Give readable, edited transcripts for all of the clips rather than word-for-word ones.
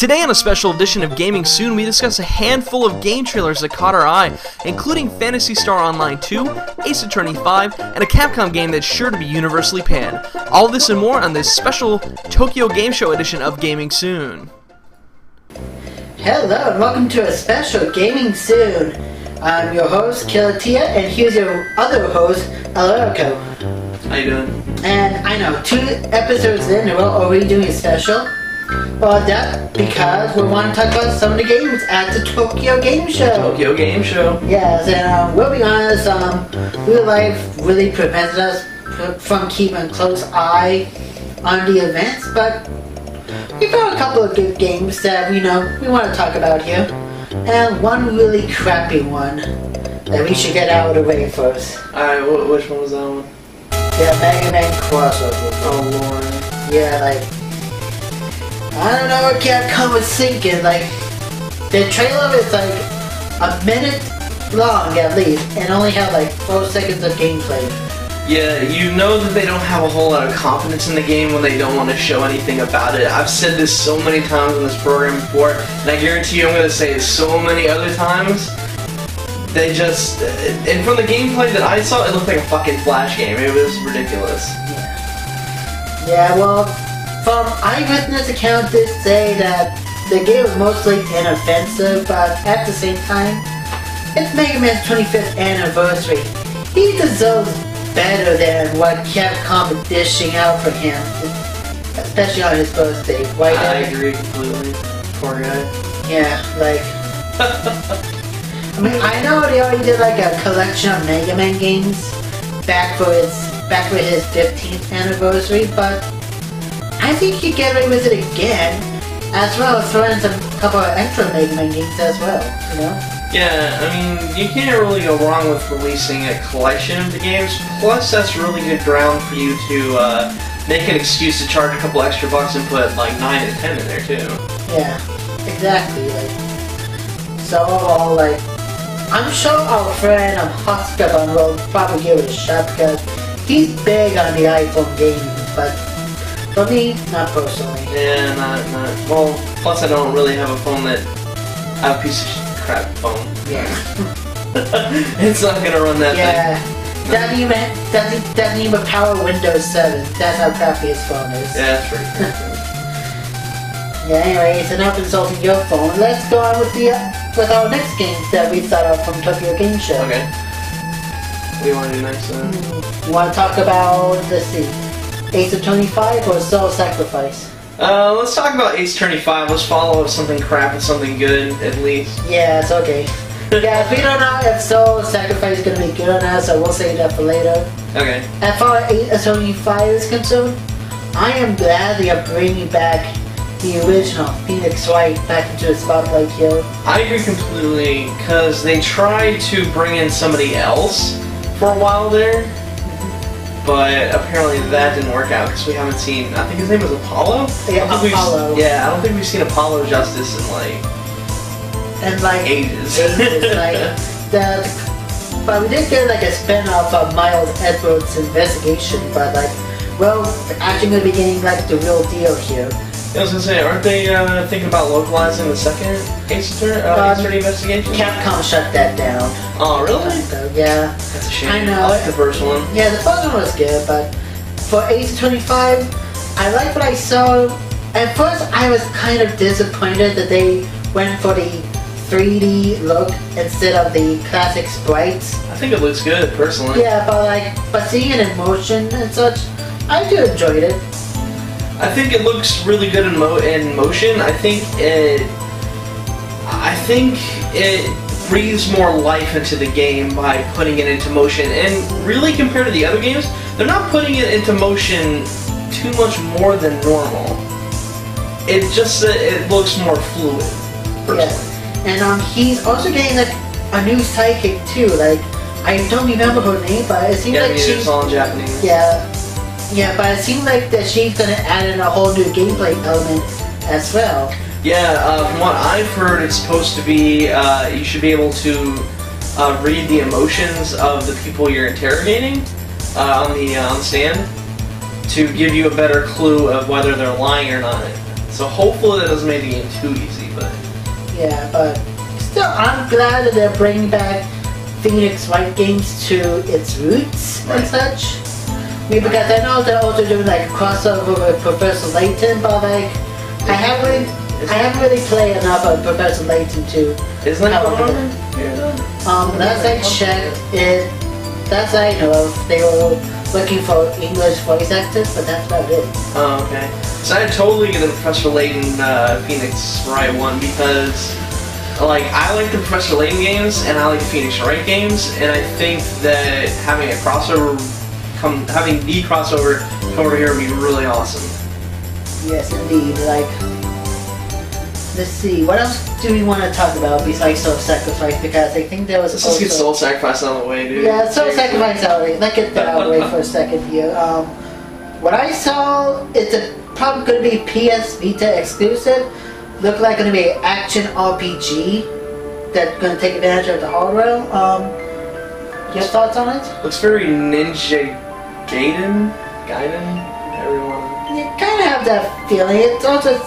Today on a special edition of Gaming Soon, we discuss a handful of game trailers that caught our eye, including Phantasy Star Online 2, aAttorny 5, and a Capcom game that's sure to be universally panned. All this and more on this special Tokyo Game Show edition of Gaming Soon. Hello and welcome to a special Gaming Soon. I'm your host, Kilatia, and here's your other host, aAttorny. How you doing? And I know, 2 episodes in, we're already doing a special. Well, that's because we want to talk about some of the games at the Tokyo Game Show. Tokyo Game Show. Yes, and we'll be honest, real life really prevents us from keeping a close eye on the events, but we found a couple of good games that we want to talk about here. And one really crappy one that we should get out of the way first. Alright, which one was that one? Yeah, Megaman crossover. Oh lord. Yeah, like, I don't know what Capcom was thinking. Like, the trailer is like a minute long at least, and only had like 4 seconds of gameplay. Yeah, you know that they don't have a whole lot of confidence in the game when they don't want to show anything about it. I've said this so many times in this program before, and I guarantee you I'm going to say it so many other times. They just, and from the gameplay that I saw, it looked like a fucking Flash game. It was ridiculous. Yeah, well, from eyewitness accounts did say that the game was mostly inoffensive, but at the same time, it's Mega Man's 25th anniversary. He deserves better than what Capcom is dishing out for him, especially on his birthday, right? I agree completely. Poor guy. Yeah, like, I mean, I know they already did like a collection of Mega Man games back for his 15th anniversary, but I think he could get away with it again, as well as throw in a couple of extra Mega Man games as well, you know? Yeah, I mean, you can't really go wrong with releasing a collection of the games, plus that's really good ground for you to make an excuse to charge a couple extra bucks and put like 9 and 10 in there too. Yeah, exactly, like, so overall, like, I'm sure our friend Huskabun will probably give it a shot because he's big on the iPhone gaming, but for me, not personally. Yeah, not, well, plus I don't really have a phone that, I have a piece of crap phone. Yeah. It's not gonna run that thing. Doesn't even power Windows 7. That's how crappy his phone is. Yeah, that's pretty crappy. Yeah, anyways, enough insulting your phone. Let's go on with our next game that we thought of from Tokyo Game Show. Okay. What do you want to do next then? You want to talk about, let's see, aAttorny 5 or Soul Sacrifice? Let's talk about aAttorny 5. Let's follow up something crap and something good, at least. Yeah, it's okay. Yeah, we don't know if Soul Sacrifice is going to be good or not, so we'll save that for later. Okay. As far as aAttorny 5 is concerned, I am glad they are bringing back the original Phoenix Wright back into the spotlight here. I agree completely, because they tried to bring in somebody else for a while there, but apparently that didn't work out because we haven't seen, I think his name was Apollo? Yeah, Apollo. Yeah, I don't think we've seen Apollo Justice in like ages. But we did get like a spin-off of Miles Edwards' investigation, but like, well, we're actually going to be getting like the real deal here. I was going to say, aren't they thinking about localizing the second aAttorny investigation? Capcom shut that down. Oh, really? So, yeah. That's a shame. I know. I like the first one. Yeah, the first one was good, but for aAttorny 5, I like what I saw. At first, I was kind of disappointed that they went for the 3D look instead of the classic sprites. I think it looks good, personally. Yeah, but seeing it in motion and such, I do enjoy it. I think it looks really good in motion. I think it breathes more life into the game by putting it into motion. And really, compared to the other games, they're not putting it into motion too much more than normal. It just it looks more fluid, personally. Yeah. And he's also getting like a new sidekick too. Like, I don't remember her name, but it seems like she's all in Japanese. Yeah, but it seems like that she's gonna add in a whole new gameplay element as well. Yeah, from what I've heard, it's supposed to be you should be able to read the emotions of the people you're interrogating on the stand to give you a better clue of whether they're lying or not. So hopefully that doesn't make the game too easy, but... Yeah, but still, I'm glad that they're bringing back Phoenix Wright games to its roots and such. I mean, because I know they're also doing like a crossover with Professor Layton, but like, I haven't really played enough of Professor Layton to... Isn't that going on? Last I checked, that's I know of, they were looking for English voice actors, but that's about it. Oh, okay. So I'd totally get the Professor Layton Phoenix Wright one because, like, I like the Professor Layton games and I like the Phoenix Wright games, and I think that having the crossover come over here would be really awesome. Yes, indeed. Like, let's see, what else do we want to talk about besides Soul Sacrifice? Because I think there was Let's just get Soul Sacrifice out of the way, dude. Yeah, Soul Sacrifice out of the way. Let's get that out of the way for a second here. What I saw, it's probably going to be PS Vita exclusive. Look like going to be an action RPG that's going to take advantage of the hardware. Your thoughts on it? Looks very Ninja Gaiden, everyone. You kind of have that feeling. It's also,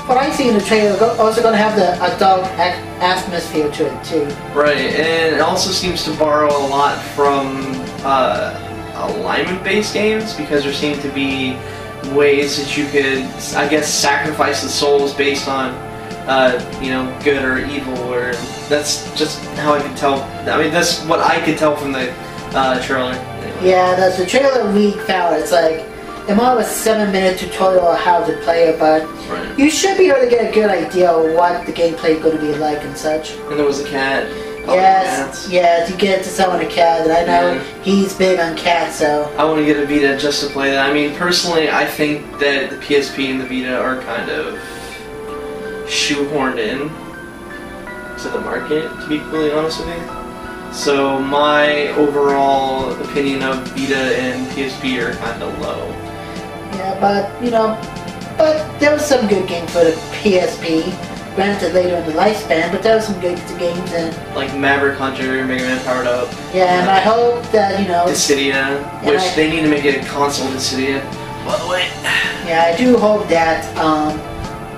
what I see in the trailer, also going to have the adult atmosphere to it too. Right, and it also seems to borrow a lot from alignment-based games because there seem to be ways that you could, I guess, sacrifice the souls based on, you know, good or evil, or that's just how I could tell. I mean, that's what I could tell from the trailer. Anyway. Yeah, that's the trailer we found. It's like, it's more of a 7-minute tutorial on how to play it, but right. You should be able to get a good idea of what the gameplay is going to be like and such. And there was a cat. Yes, you get to summon a cat, and I know he's big on cats, so... I want to get a Vita just to play that. I mean, personally, I think that the PSP and the Vita are kind of shoehorned in to the market, to be completely honest with you. So my overall opinion of Vita and PSP are kind of low. Yeah, but, you know, but there was some good games for the PSP. Granted, later in the lifespan, but there were some good games and... Like Maverick Hunter, Megaman Powered Up. Yeah, and I hope that, you know... Dissidia, which they need to make it a console Dissidia, by the way. Yeah, I do hope that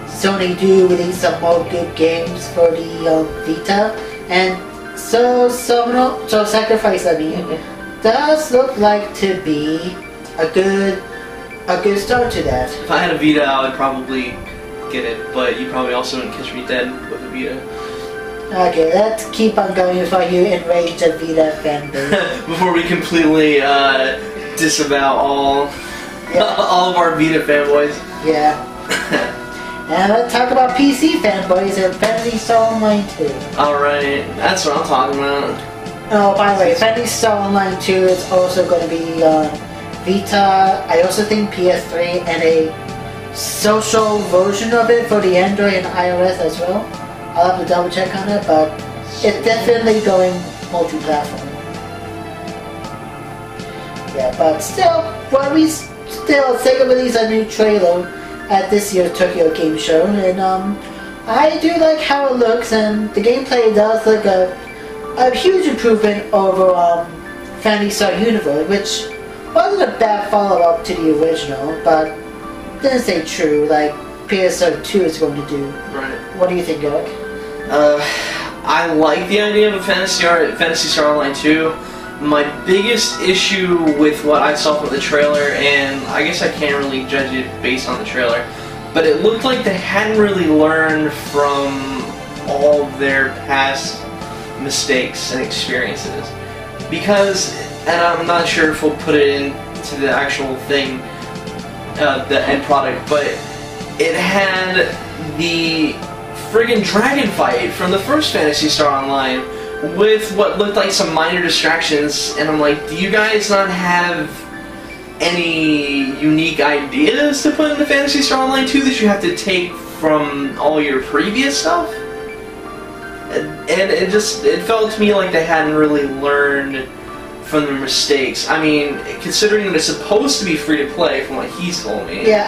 Sony do release some more good games for the Vita. And so Sacrifice, I mean, does look like to be a good start to that. If I had a Vita, I would probably get it, but you probably also wouldn't catch me dead with a Vita. Okay, let's keep on going before you enrage the Vita fanbase. Before we completely disavow all of our Vita fanboys. Yeah. And let's talk about PC fanboys and Phantasy Star Online 2. Alright, that's what I'm talking about. Oh, by the way, Phantasy Star Online 2 is also going to be on Vita, I also think PS3, and a social version of it for the Android and iOS as well. I'll have to double check on it, but it's definitely going multi-platform. Yeah, but still, well, we still take a release a new trailer at this year's Tokyo Game Show, and I do like how it looks, and the gameplay does look a huge improvement over Phantasy Star Universe, which wasn't a bad follow-up to the original, but didn't stay true like PSO 2 is going to do. Right. What do you think, Eric? I like the idea of a Phantasy Star Online 2. My biggest issue with what I saw from the trailer, and I guess I can't really judge it based on the trailer, but it looked like they hadn't really learned from all of their past mistakes and experiences. Because, and I'm not sure if we'll put it into the actual thing, the end product, but it had the friggin' dragon fight from the first Phantasy Star Online with what looked like some minor distractions, and I'm like, do you guys not have any unique ideas to put into Phantasy Star Online 2 that you have to take from all your previous stuff? And it felt to me like they hadn't really learned from their mistakes. I mean, considering that it's supposed to be free to play, from what he's told me. Yeah,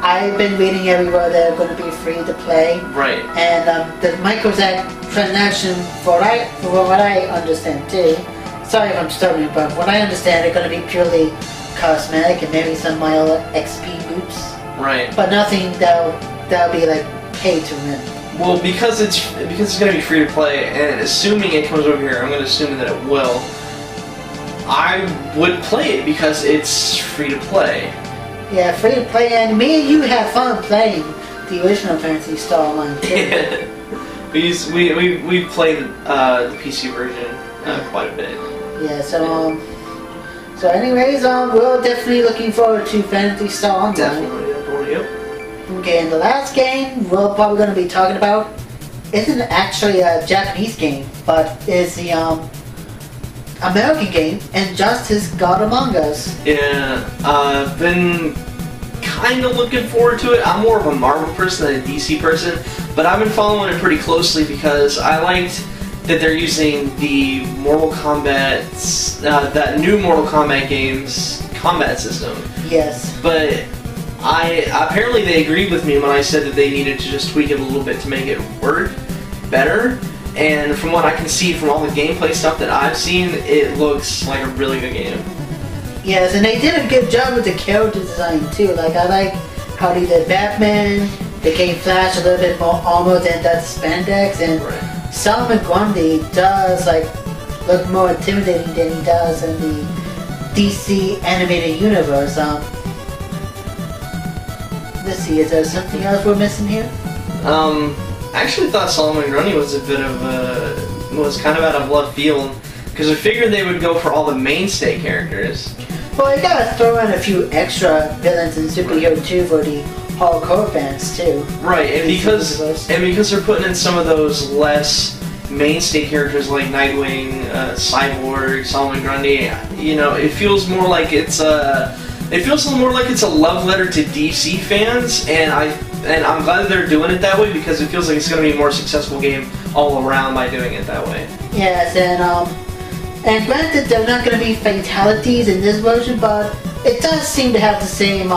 I've been reading everywhere they're going to be free to play. Right. And the microtransaction, for what I understand too. Sorry if I'm stuttering, but what I understand, they're going to be purely cosmetic and maybe some mild XP boosts. Right. But nothing that that'll be like pay to win? Well, because it's going to be free to play, and assuming it comes over here, I'm going to assume that it will. I would play it because it's free to play. Yeah, free to play, and me and you have fun playing the original Phantasy Star Online too. we played the PC version quite a bit. Yeah, so anyways, we're definitely looking forward to Phantasy Star Online. Definitely, yep. Okay, and the last game we're probably going to be talking about isn't actually a Japanese game, but is the American game, Injustice: God Among Us. Yeah, I've been kind of looking forward to it. I'm more of a Marvel person than a DC person, but I've been following it pretty closely because I liked that they're using the Mortal Kombat, that new Mortal Kombat game's combat system. Yes. But apparently they agreed with me when I said that they needed to just tweak it a little bit to make it work better. And from what I can see from all the gameplay stuff that I've seen, it looks like a really good game. Yes, and they did a good job with the character design too. Like, I like how they did Batman, they gave Flash a little bit more armor than does spandex, and Right. Solomon Grundy does like look more intimidating than he does in the DC animated universe. Let's see, is there something else we're missing here? I actually thought Solomon Grundy was was kind of out of left field, because I figured they would go for all the mainstay characters. Well, you gotta throw in a few extra villains in Superhero 2 for the hardcore fans too. Right, and because they're putting in some of those less mainstay characters like Nightwing, Cyborg, Solomon Grundy, you know, it feels more like it's a love letter to DC fans, and I'm glad that they're doing it that way, because it feels like it's going to be a more successful game all around by doing it that way. Yes, and granted they're not going to be fatalities in this version, but it does seem to have the same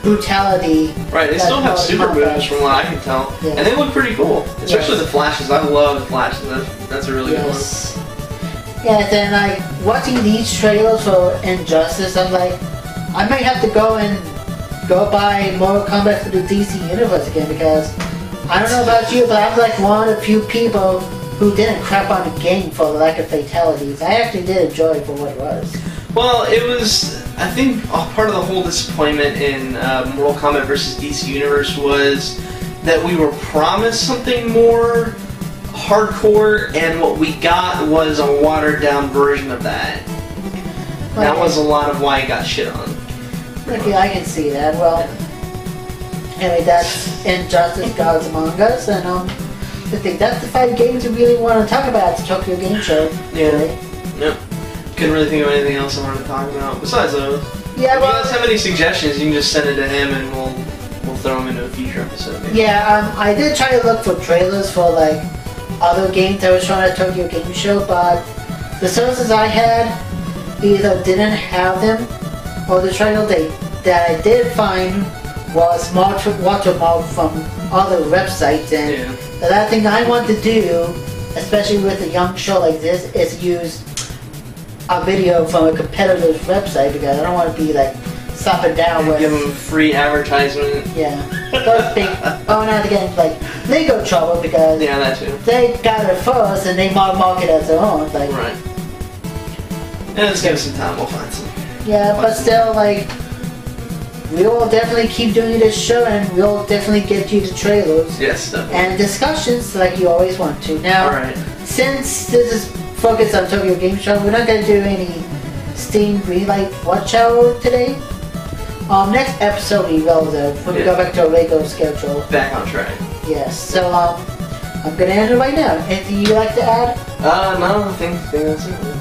brutality. Right, they still have super moves from what I can tell, yes. and they look pretty cool, especially the flashes. I love the flashes. That's a really good one. Yes, and like watching these trailers for Injustice, I'm like, I might have to go buy Mortal Kombat for the DC Universe again, because I don't know about you, but I'm like one of the few people who didn't crap on the game for the lack of fatalities. I actually did enjoy it for what it was. Well, it was, I think, part of the whole disappointment in Mortal Kombat vs. DC Universe was that we were promised something more hardcore, and what we got was a watered-down version of that. Okay. That was a lot of why it got shit on. Okay, I can see that. Well, anyway, that's Injustice: Gods Among Us, and I think that's the 5 games we really want to talk about at the Tokyo Game Show today. Yep. Couldn't really think of anything else I wanted to talk about besides those. Yeah, if well, you guys have any suggestions, you can just send it to him, and we'll throw them into a future episode. Maybe. Yeah, I did try to look for trailers for like other games that was shown at Tokyo Game Show, but the sources I had either didn't have them, or the trailer that I did find was watermarked from other websites. And the last thing I want to do, especially with a young show like this, is use a video from a competitor's website, because I don't want to be like slapping down with. Give them free advertisement. Yeah. Those big. Oh, not again, like legal trouble, because that too. They got it first and they market it as their own. Like, right. And let's give it some time. We'll find some. Yeah, but still, like, we will definitely keep doing this show, and we'll definitely get you the trailers. Yes, definitely. And discussions like you always want to. Now, since this is focused on Tokyo Game Show, we're not going to do any Steam Greenlight Watch Hour today. Next episode we will, though, when we go back to our regular schedule. Back on track. Yes, so I'm going to end it right now. Anything you'd like to add? No, I think that's it.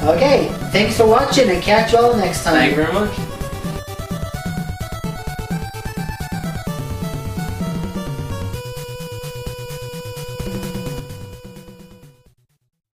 Okay, thanks for watching, and catch you all next time. Thank you very much.